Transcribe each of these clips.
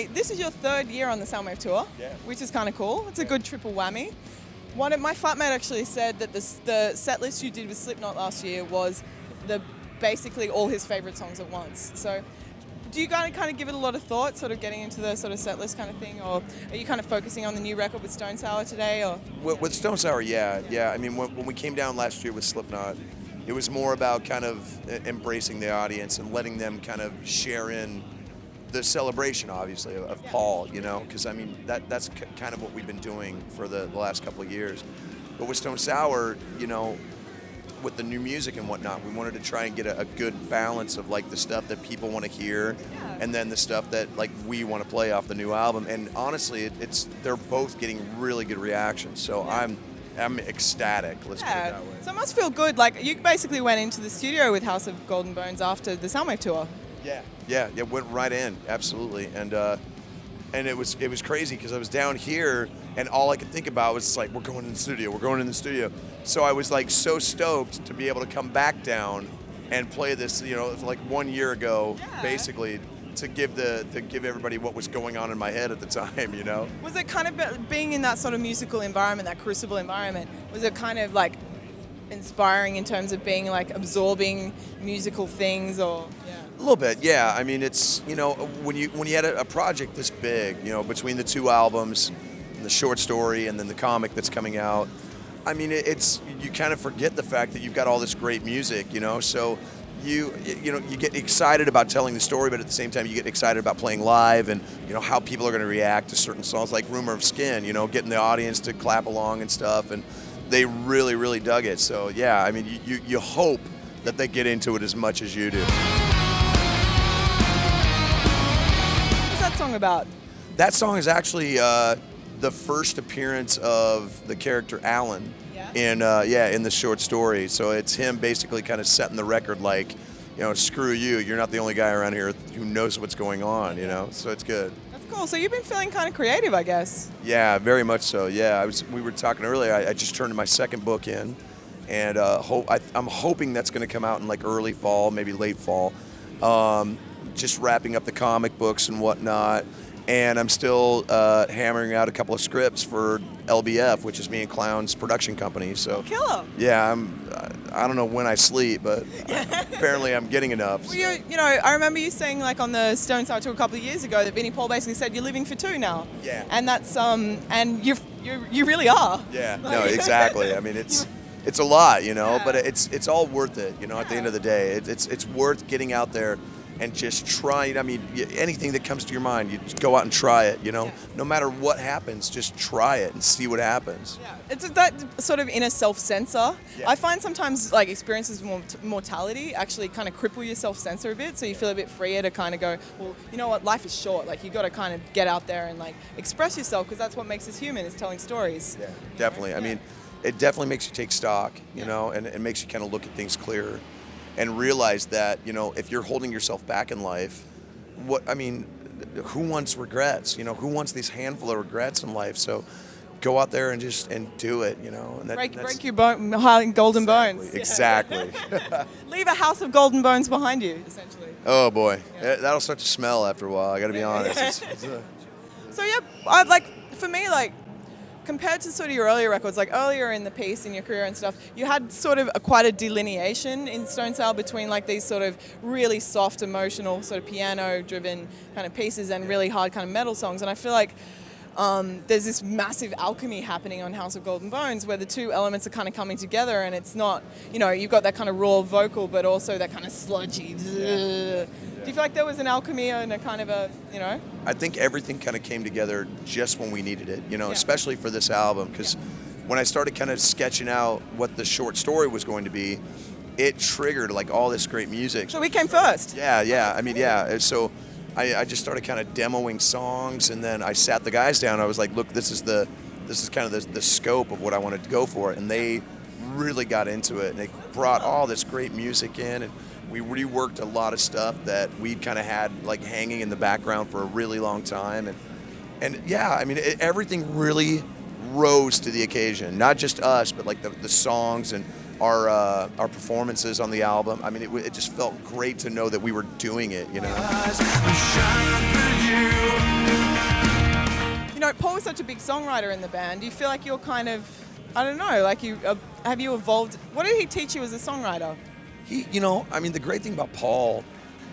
say this is your third year on the Soundwave tour, which is kind of cool. It's a good triple whammy. My flatmate actually said that the set list you did with Slipknot last year was basically all his favorite songs at once. So do you kind of give it a lot of thought, sort of getting into the sort of set list kind of thing, or are you kind of focusing on the new record with Stone Sour today? Or with Stone Sour, yeah. I mean, when we came down last year with Slipknot, it was more about kind of embracing the audience and letting them kind of share in the celebration, obviously, of Paul, you know, because I mean that's kind of what we've been doing for the last couple of years. But with Stone Sour, you know, with the new music and whatnot, we wanted to try and get a good balance of like the stuff that people want to hear, and then the stuff that like we want to play off the new album. And honestly, they're both getting really good reactions. So I'm ecstatic. Let's put it that way. So it must feel good. Like you basically went into the studio with House of Golden Bones after the Soundwave tour. Yeah, went right in, absolutely, and it was crazy because I was down here and all I could think about was like we're going in the studio. So I was like so stoked to be able to come back down and play this, you know, like 1 year ago, basically, to give everybody what was going on in my head at the time, you know. Was it kind of being in that sort of musical environment, that crucible environment? Was it kind of like inspiring in terms of being like absorbing musical things, or? A little bit, yeah. I mean, it's, you know, when you had a project this big, you know, between the two albums, and the short story, and then the comic that's coming out, I mean, you kind of forget the fact that you've got all this great music, you know. So you get excited about telling the story, but at the same time, you get excited about playing live, and you know how people are going to react to certain songs, like "Rumor of Skin," you know, getting the audience to clap along and stuff, and they really, really dug it. So yeah, I mean, you hope that they get into it as much as you do. Song about? That song is actually the first appearance of the character Alan in the short story. So it's him basically kind of setting the record, like, you know, screw you, you're not the only guy around here who knows what's going on, you know. So it's good. That's cool. So you've been feeling kind of creative, I guess. Yeah, very much so. Yeah, we were talking earlier. I just turned my second book in, and I'm hoping that's going to come out in like early fall, maybe late fall. Just wrapping up the comic books and whatnot, and I'm still hammering out a couple of scripts for LBF, which is me and Clown's production company. So killer. Yeah, I don't know when I sleep, but apparently I'm getting enough. Well, you know, I remember you saying like on the Stone Sour tour a couple of years ago that Vinnie Paul basically said you're living for two now. Yeah. And that's and you really are. Yeah. No, exactly. I mean, it's a lot, you know, but it's all worth it, you know. At the end of the day, it's worth getting out there and just trying. I mean, anything that comes to your mind, you just go out and try it, you know. No matter what happens, just try it and see what happens. Yeah, it's that sort of inner self-censor. Yeah. I find sometimes like experiences with mortality actually kind of cripple your self-censor a bit, so you feel a bit freer to kind of go, well, you know what, life is short. Like you got to kind of get out there and like express yourself, because that's what makes us human, is telling stories. Yeah, definitely. I mean, it definitely makes you take stock, you know, and it makes you kind of look at things clearer. And realize that, you know, if you're holding yourself back in life, who wants regrets? You know, who wants these handful of regrets in life? So go out there and do it, you know. And break your golden bones. Exactly. Leave a house of golden bones behind you, essentially. Oh boy, that'll start to smell after a while. I got to be honest. So yeah, for me, compared to sort of your earlier records, like earlier in the piece in your career and stuff, you had sort of quite a delineation in Stone Sour between like these sort of really soft, emotional, sort of piano-driven kind of pieces and really hard kind of metal songs. And I feel like there's this massive alchemy happening on House of Golden Bones where the two elements are kind of coming together, and it's not, you know, you've got that kind of raw vocal, but also that kind of sludgy. Do you feel like there was an alchemy and a kind of a, you know? I think everything kind of came together just when we needed it, you know, especially for this album, because when I started kind of sketching out what the short story was going to be, it triggered like all this great music. So we came first. Yeah. I mean, yeah. So I just started kind of demoing songs, and then I sat the guys down. I was like, look, this is kind of the scope of what I wanted to go for, and they really got into it, and they brought all this great music in, and we reworked a lot of stuff that we'd kind of had like hanging in the background for a really long time, and yeah, I mean, everything really rose to the occasion. Not just us, but like the songs and our performances on the album. I mean, it just felt great to know that we were doing it, you know. You know, Paul was such a big songwriter in the band. Do you feel like you're kind of, I don't know, like have you evolved? What did he teach you as a songwriter? You know, I mean, the great thing about Paul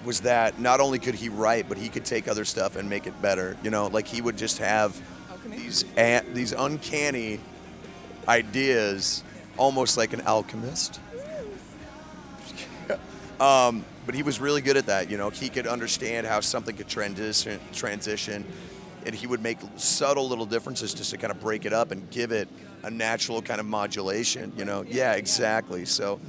was that not only could he write, but he could take other stuff and make it better. You know, like he would just have these uncanny ideas, almost like an alchemist. But he was really good at that. You know, he could understand how something could transition, and he would make subtle little differences just to kind of break it up and give it a natural kind of modulation. You know, yeah, exactly. So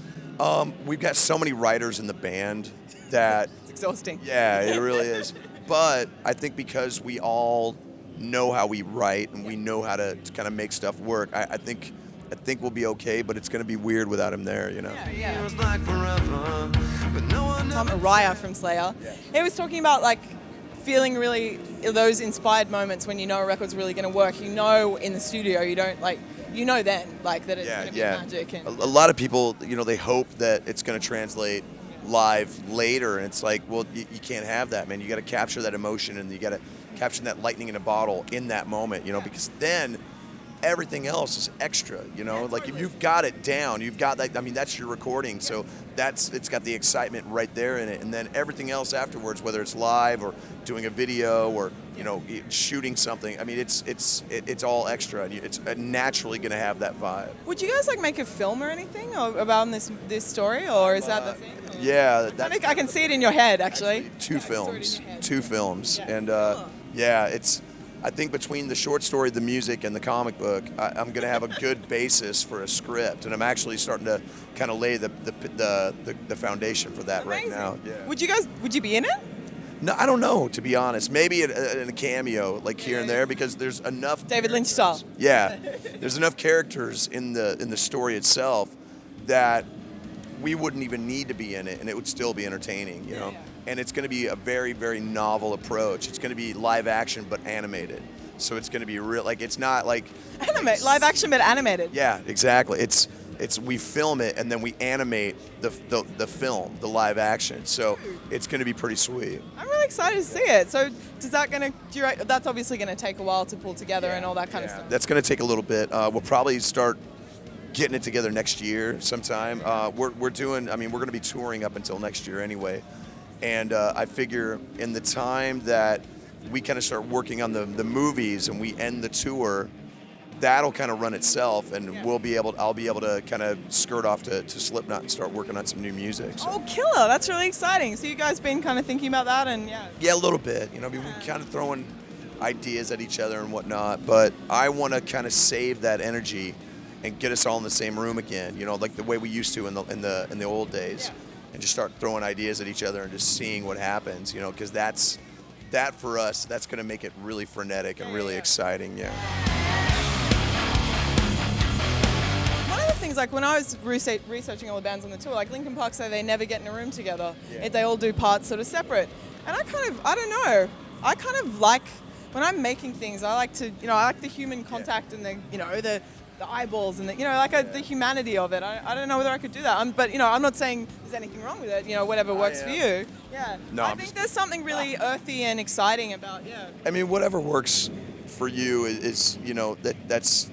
we've got so many writers in the band that it's exhausting. Yeah, it really is. But I think because we all know how we write and we know how to kind of make stuff work, I think we'll be okay, but it's going to be weird without him there, you know. Yeah. Tom Araya from Slayer, he was talking about like feeling really those inspired moments when you know a record's really going to work. You know, in the studio, you don't like, you know then like that it's going to be magic. And a lot of people, you know, they hope that it's going to translate live later, and it's like, well, you can't have that, man. You got to capture that emotion, and you got to capture that lightning in a bottle in that moment, you know, because then everything else is extra, you know, like if you've got it down, you've got that, I mean, that's your recording, so it's got the excitement right there in it, and then everything else afterwards, whether it's live or doing a video or, you know, shooting something, I mean, it's all extra, and it's naturally going to have that vibe. Would you guys like make a film or anything about this story, or is that the thing? Or? Yeah, I can see it in your head, actually. Two films, yeah. And yeah, it's. I think between the short story, the music, and the comic book, I'm going to have a good basis for a script, and I'm actually starting to kind of lay the foundation for that. Amazing. Right now. Yeah. Would you be in it? No, I don't know, to be honest. Maybe in a cameo, like here and there, because there's enough. David Lynch style. Yeah, there's enough characters in the story itself that we wouldn't even need to be in it, and it would still be entertaining, you know. Yeah. And it's going to be a very, very novel approach. It's going to be live action but animated. So it's going to be real, like it's not like live action but animated. Yeah, exactly. It's we film it and then we animate the film, the live action. So it's going to be pretty sweet. I'm really excited to see it. So that's obviously going to take a while to pull together and all that kind of stuff. That's going to take a little bit. We'll probably start getting it together next year sometime. We're going to be touring up until next year anyway. And I figure in the time that we kind of start working on the movies and we end the tour, that'll kind of run itself, and I'll be able to kind of skirt off to Slipknot and start working on some new music. So. Oh, killer! That's really exciting. So you guys been kind of thinking about that, and yeah, a little bit. You know, we're kind of throwing ideas at each other and whatnot, but I want to kind of save that energy and get us all in the same room again. You know, like the way we used to in the old days. Yeah. And just start throwing ideas at each other and just seeing what happens, you know, because that for us, that's going to make it really frenetic and really exciting, One of the things, like when I was researching all the bands on the tour, like Linkin Park say they never get in a room together. Yeah. They all do parts sort of separate. And I don't know, I kind of like, when I'm making things, I like to, you know, I like the human contact and the, you know, the eyeballs and the humanity of it. I don't know whether I could do that. But, you know, I'm not saying there's anything wrong with it. You know, whatever works for you. Yeah. No, I think there's something really earthy and exciting about, I mean, whatever works for you is you know, that's,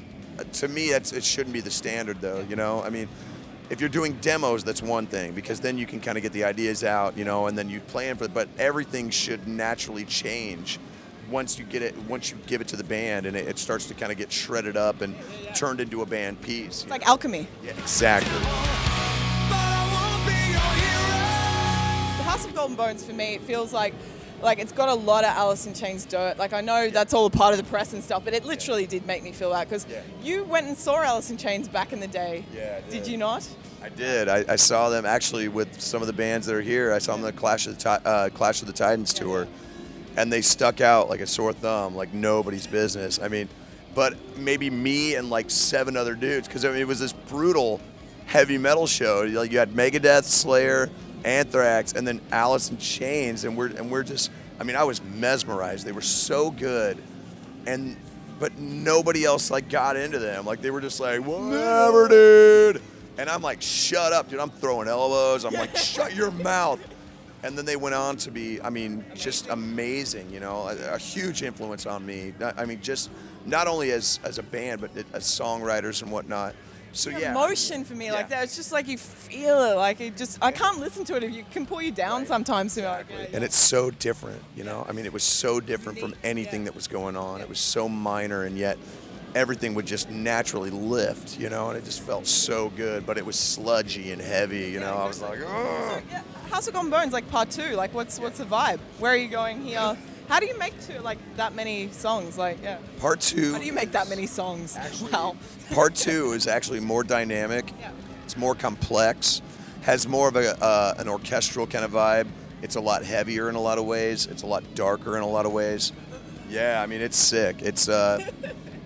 to me, it shouldn't be the standard, though, you know? I mean, if you're doing demos, that's one thing, because then you can kind of get the ideas out, you know, and then you plan for it. But everything should naturally change once you give it to the band, and it starts to kind of get shredded up and turned into a band piece. It's like alchemy. Yeah, exactly. The House of Golden Bones, for me, it feels like it's got a lot of Alice in Chains dirt. Like, I know that's all a part of the press and stuff, but it literally did make me feel that, because you went and saw Alice in Chains back in the day. Yeah, I did. Did you not? I did. I saw them actually with some of the bands that are here. I saw them on the Clash of the Titans tour. And they stuck out like a sore thumb, like nobody's business. I mean, but maybe me and like 7 other dudes, because I mean, it was this brutal heavy metal show. Like, you had Megadeth, Slayer, Anthrax, and then Alice in Chains, and we're just, I mean, I was mesmerized. They were so good, but nobody else like got into them. Like, they were just like, whatever, dude. And I'm like, shut up, dude. I'm throwing elbows. I'm like, shut your mouth. And then they went on to be, I mean, just amazing, you know, a huge influence on me. I mean, just not only as a band, but as songwriters and whatnot. So yeah. Emotion for me like that. It's just like you feel it. Like it just, I can't listen to it. If you can pull you down sometimes. Exactly. And it's so different, you know. I mean, it was so different from anything that was going on. It was so minor, and yet everything would just naturally lift, you know. And it just felt so good. But it was sludgy and heavy, you know. I was like, oh. So, House of Golden Bones, like part 2. Like, what's the vibe? Where are you going here? How do you make that many songs? Like, yeah. Part 2. How do you make that many songs? Actually, wow. Part 2 is actually more dynamic. Yeah. It's more complex. Has more of an orchestral kind of vibe. It's a lot heavier in a lot of ways. It's a lot darker in a lot of ways. Yeah, I mean, it's sick. It's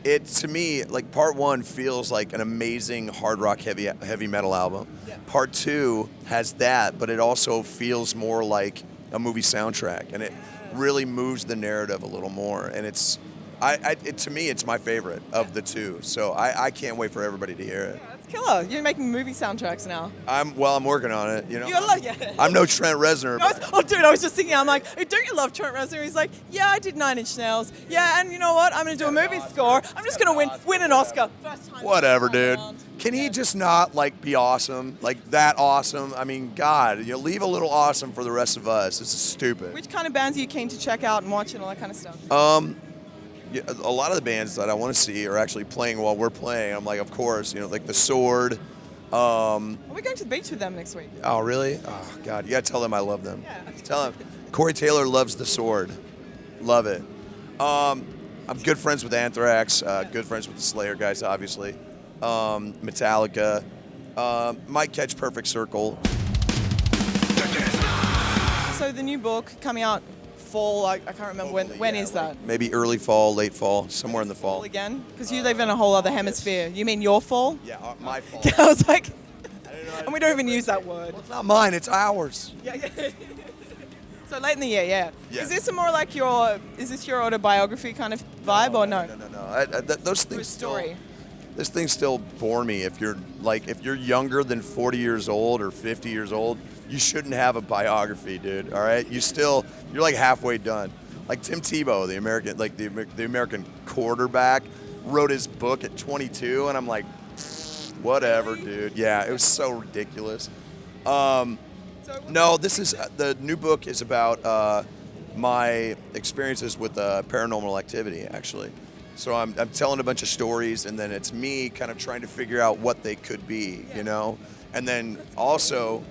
it to me, like, part 1 feels like an amazing hard rock heavy metal album. Yeah. Part 2 has that, but it also feels more like a movie soundtrack, and it really moves the narrative a little more. And it's, to me, it's my favorite of the 2. So I can't wait for everybody to hear it. Yeah, that's killer. You're making movie soundtracks now. I'm working on it. You know, yeah. I'm no Trent Reznor. Dude, I was just thinking, I'm like, hey, don't you love Trent Reznor? He's like, yeah, I did 9 Inch Nails. Yeah, and you know what? I'm going to do a movie score. I'm just going to win an Oscar. First time. Whatever, dude. Can he just not, like, be awesome? Like, that awesome? I mean, God, you leave a little awesome for the rest of us. This is stupid. Which kind of bands are you keen to check out and watch and all that kind of stuff? Yeah, a lot of the bands that I want to see are actually playing while we're playing. I'm like, of course, you know, like The Sword. Are we going to the beach with them next week? Oh, really? Oh, God. You got to tell them I love them. Yeah. Tell them. Corey Taylor loves The Sword. Love it. I'm good friends with Anthrax. Good friends with the Slayer guys, obviously. Metallica. Might catch Perfect Circle. So the new book coming out fall, I can't remember when is that? Maybe early fall, late fall, somewhere in the fall. Again? Because you live in a whole other hemisphere. You mean your fall? Yeah, my fall. I was like, and we don't even use that word. Well, it's not mine, it's ours. Yeah. So late in the year, yeah. Yeah. Is this a more like is this your autobiography kind of vibe or no? No. Those things story. This thing still bore me. If you're younger than 40 years old or 50 years old, you shouldn't have a biography, dude. All right, you're like halfway done. Like Tim Tebow, the American quarterback, wrote his book at 22, and I'm like, whatever, dude. Yeah, it was so ridiculous. No, the new book is about my experiences with paranormal activity, actually. So I'm telling a bunch of stories, and then it's me kind of trying to figure out what they could be, you know? And then also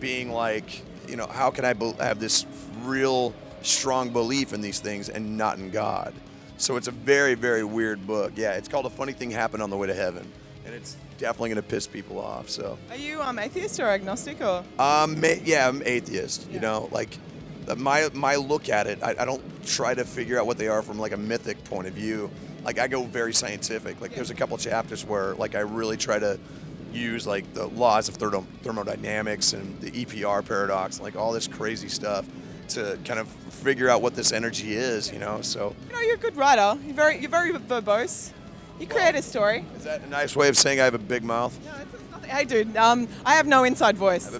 being like, you know, how can I have this real strong belief in these things and not in God? So it's a very, very weird book. Yeah, it's called A Funny Thing Happened on the Way to Heaven, and it's definitely going to piss people off. So. Are you atheist or agnostic or? Yeah, I'm atheist. You know, like my look at it, I don't try to figure out what they are from like a mythic point of view. Like I go very scientific. Like there's a couple chapters where like I really try to use like the laws of thermodynamics and the EPR paradox, like all this crazy stuff to kind of figure out what this energy is, you know. So you know, you're a good writer. You're very verbose. You create a story. Is that a nice way of saying I have a big mouth? No, it's nothing. Hey, dude. I have no inside voice.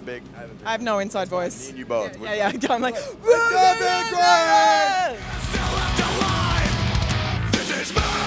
I have no inside voice. Me and you both. Yeah. I'm like. It's gonna be great! Still left alive. This is my